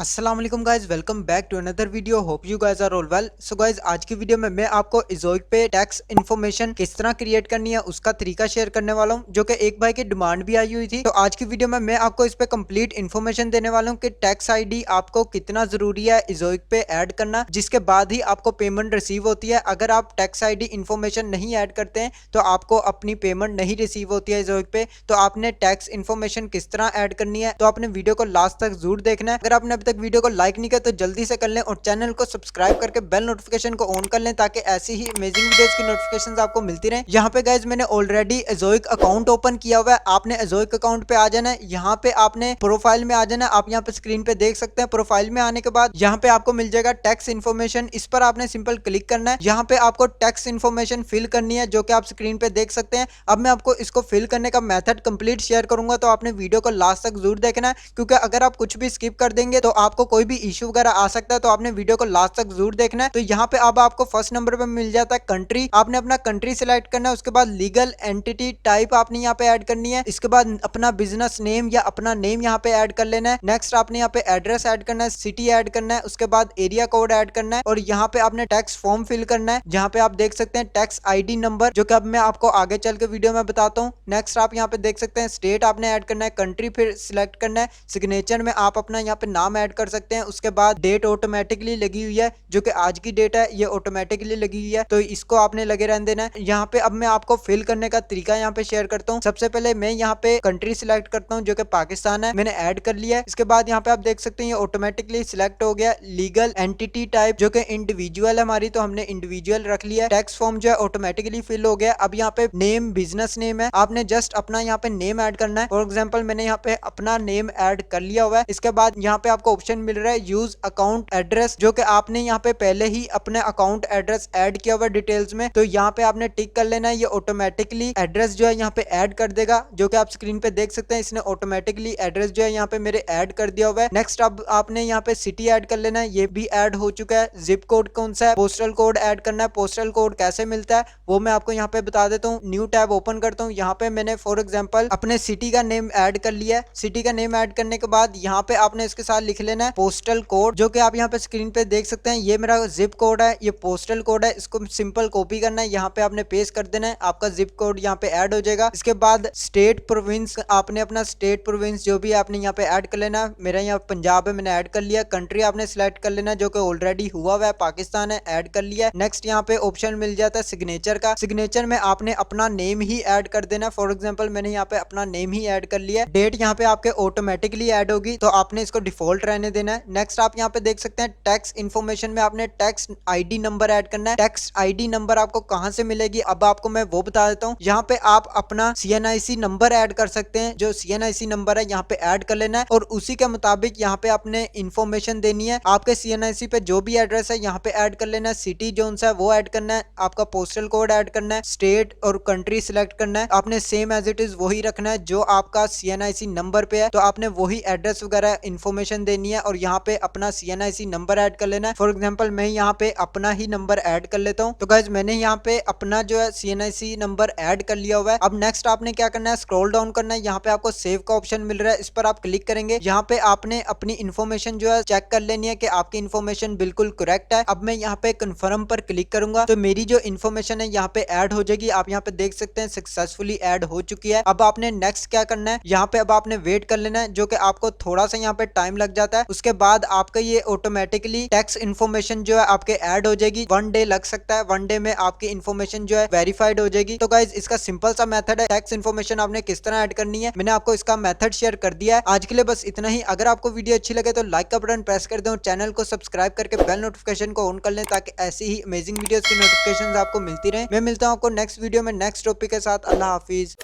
अस्सलाम वालेकुम guys, welcome back to another video. Hope you guys are all well. So guys, आज की video में मैं आपको इज़ोइक पे टैक्स इन्फॉर्मेशन किस तरह क्रिएट करनी है उसका तरीका शेयर करने वाला हूं, जो कि एक भाई की डिमांड भी आई हुई थी। तो आज की वीडियो में मैं आपको इस पे कंप्लीट इन्फॉर्मेशन देने वाला हूं कि टैक्स आईडी आपको कितना जरूरी है इज़ोइक पे ऐड करना, जिसके बाद ही आपको पेमेंट रिसीव होती है। अगर आप टैक्स आईडी इन्फॉर्मेशन नहीं ऐड करते हैं तो आपको अपनी पेमेंट नहीं रिसीव होती है इज़ोइक पे। तो आपने टैक्स इन्फॉर्मेशन किस तरह ऐड करनी है, तो आपने वीडियो को लास्ट तक जरूर देखना है। अगर आपने तक वीडियो को लाइक नहीं किया तो जल्दी से कर लें और चैनल को सब्सक्राइब करके बेल नोटिफिकेशन को ऑन कर लें ताकि ऐसी ही अमेजिंग वीडियोस की नोटिफिकेशंस आपको मिलती रहें। यहाँ पे गाइज मैंने ऑलरेडी इज़ोइक अकाउंट ओपन किया हुआ है। आपने इज़ोइक अकाउंट पे आ जाना है। यहाँ पे आपने प्रोफाइल में आ जाना है। आप यहाँ पे स्क्रीन पे देख सकते हैं। प्रोफाइल में आने के बाद यहाँ पे आपको मिल जाएगा टैक्स इन्फॉर्मेशन। इस पर आपने सिंपल क्लिक करना है। यहाँ पे आपको टैक्स इन्फॉर्मेशन फिल करनी है, जो कि आप स्क्रीन पे देख सकते हैं। अब मैं आपको इसको फिल करने का मेथड कंप्लीट शेयर करूंगा, तो आपने वीडियो को लास्ट तक जरूर देखना है, क्योंकि अगर आप कुछ भी स्किप कर देंगे तो आपको कोई भी इशू वगैरह आ सकता है। तो आपने वीडियो को लास्ट तक जरूर देखना है। तो यहाँ पे अब आपको फर्स्ट नंबर पे मिल जाता है कंट्री। आपने अपना कंट्री सिलेक्ट करना है। उसके बाद लीगल एंटिटी टाइप आपने यहाँ पे ऐड करनी है। इसके बाद अपना बिजनेस नेम या अपना नेम यहाँ पे ऐड कर लेना है। नेक्स्ट आपने यहाँ पे एड्रेस ऐड करना है, सिटी ऐड करना है, उसके बाद एरिया कोड ऐड करना है और यहाँ पे आपने टैक्स फॉर्म फिल करना है, जहाँ पे आप देख सकते हैं टैक्स आईडी नंबर, जो कि अब मैं आपको आगे चल के वीडियो में बताता हूँ। नेक्स्ट आप यहाँ पे देख सकते हैं स्टेट आपने ऐड करना है, कंट्री फिर सिलेक्ट करना है। सिग्नेचर में आप अपना यहाँ पे नाम ऐड कर सकते हैं। उसके बाद डेट ऑटोमेटिकली लगी हुई है, जो कि आज की डेट है, ये ऑटोमेटिकली लगी हुई है, तो इसको आपने लगे रहने देना है। यहाँ पे अब मैं आपको फिल करने का तरीका यहाँ पे शेयर करता हूँ। सबसे पहले मैं यहाँ पे कंट्री सिलेक्ट करता हूँ, जो कि पाकिस्तान है, मैंने ऐड कर लिया है। इसके बाद यहाँ पे आप देख सकते हैं ये ऑटोमेटिकली सिलेक्ट हो गया। लीगल एंटिटी टाइप जो कि इंडिविजुअल है हमारी, तो हमने इंडिविजुअल रख लिया। टैक्स फॉर्म जो है ऑटोमेटिकली फिल हो गया। अब यहाँ पे नेम बिजनेस नेम है, आपने जस्ट अपना यहाँ पे नेम ऐड करना है। फॉर एग्जाम्पल मैंने यहाँ पे अपना नेम ऐड कर लिया हुआ है। इसके बाद यहाँ पे आपको ऑप्शन मिल रहा है यूज अकाउंट एड्रेस, जो कि आपने यहाँ पे पहले ही अपने अकाउंट एड्रेस ऐड किया हुआ डिटेल्स में, तो यहाँ पे आपने टिक कर लेना है। ये ऑटोमेटिकली एड्रेस जो है यहाँ पे ऐड कर देगा, जो कि आप स्क्रीन पे देख सकते हैं। इसने ऑटोमेटिकली एड्रेस जो है यहाँ पे मेरे ऐड कर दिया हुआ है। नेक्स्ट अब आपने यहाँ पे सिटी ऐड कर लेना है, ये भी ऐड हो चुका है। जिप कोड कौन सा है, पोस्टल कोड ऐड करना है। पोस्टल कोड कैसे मिलता है वो मैं आपको यहाँ पे बता देता हूँ। न्यू टैब ओपन करता हूँ। यहाँ पे मैंने फॉर एग्जाम्पल अपने सिटी का नेम ऐड कर लिया है। सिटी का नेम ऐड करने के बाद यहाँ पे आपने इसके साथ लिख लेना है पोस्टल कोड, जो कि आप यहाँ पे स्क्रीन पे देख सकते हैं। ये मेरा जिप कोड है, ये पोस्टल कोड है। इसको सिंपल कॉपी करना है, यहाँ पे आपने पेस्ट कर देना है, आपका जिप कोड यहाँ पे ऐड हो जाएगा। इसके बाद स्टेट प्रोविंस, आपने अपना स्टेट प्रोविंस जो भी आपने यहाँ पे ऐड कर लेना। मेरा यहाँ पंजाब है, मैंने ऐड कर लिया। कंट्री आपने सिलेक्ट कर लेना, जो कि ऑलरेडी हुआ हुआ है, पाकिस्तान है, ऐड कर लिया। नेक्स्ट यहाँ पे ऑप्शन मिल जाता है सिग्नेचर का। सिग्नेचर में आपने अपना नेम ही ऐड कर देना। फॉर एग्जाम्पल मैंने यहाँ पे अपना नेम ही ऐड कर लिया। डेट यहाँ पे आपके ऑटोमेटिकली ऐड होगी, तो आपने इसको डिफॉल्ट रहने देना है। नेक्स्ट आप यहाँ पे देख सकते हैं टैक्स इन्फॉर्मेशन में आपने टैक्स आईडी नंबर ऐड करना है। टैक्स आईडी नंबर आपको कहाँ से मिलेगी, अब आपको मैं वो बता देता हूँ। यहाँ पे आप अपना CNIC नंबर ऐड कर सकते हैं। जो CNIC नंबर है यहाँ पे ऐड कर लेना है और उसी के मुताबिक यहाँ पे आपने इन्फॉर्मेशन देनी है। आपके CNIC पे जो भी एड्रेस है यहाँ पे ऐड कर लेना है। सिटी जोन सा है वो ऐड करना है। आपका पोस्टल कोड ऐड करना है। स्टेट और कंट्री सिलेक्ट करना है। आपने सेम एज इट इज वही रखना है जो आपका CNIC नंबर पे है, तो आपने वही एड्रेस वगैरह इन्फॉर्मेशन देनी है और यहाँ पे अपना CNIC नंबर ऐड कर लेना है। फॉर एग्जाम्पल मैं यहाँ पे अपना ही नंबर ऐड कर लेता हूँ। तो गाइज मैंने यहाँ पे अपना जो है CNIC नंबर ऐड कर लिया हुआ है। अब नेक्स्ट आपने क्या करना है, स्क्रॉल डाउन करना है। यहाँ पे आपको सेव का ऑप्शन मिल रहा है, इस पर आप क्लिक करेंगे। यहाँ पे आपने अपनी इन्फॉर्मेशन जो है चेक कर लेनी है कि आपकी इन्फॉर्मेशन बिल्कुल करेक्ट है। अब मैं यहाँ पे कंफर्म पर क्लिक करूंगा, तो मेरी जो इन्फॉर्मेशन है यहाँ पे ऐड हो जाएगी। आप यहाँ पे देख सकते हैं सक्सेसफुली ऐड हो चुकी है। अब आपने नेक्स्ट क्या करना है, यहाँ पे अब आपने वेट कर लेना है, जो कि आपको थोड़ा सा यहाँ पे टाइम लग जाता है। उसके बाद आपका ये ऑटोमेटिकली टैक्स इन्फॉर्मेशन जो है आपके ऐड हो जाएगी। 1 डे लग सकता है, 1 डे में आपकी इन्फॉर्मेशन जो है वेरीफाइड हो जाएगी। तो गाइज इसका सिंपल सा मेथड है, टैक्स इन्फॉर्मेशन आपने किस तरह ऐड करनी है, मैंने आपको इसका मेथड शेयर कर दिया है। आज के लिए बस इतना ही। अगर आपको वीडियो अच्छी लगे तो लाइक का बटन प्रेस कर दें और चैनल को सब्सक्राइब करके बेल नोटिफिकेशन को ऑन कर लें, ताकि ऐसी ही अमेजिंग वीडियोस की नोटिफिकेशन आपको मिलती रहे। मैं मिलता हूँ आपको नेक्स्ट वीडियो में नेक्स्ट टॉपिक के साथ। अल्लाह हाफिज।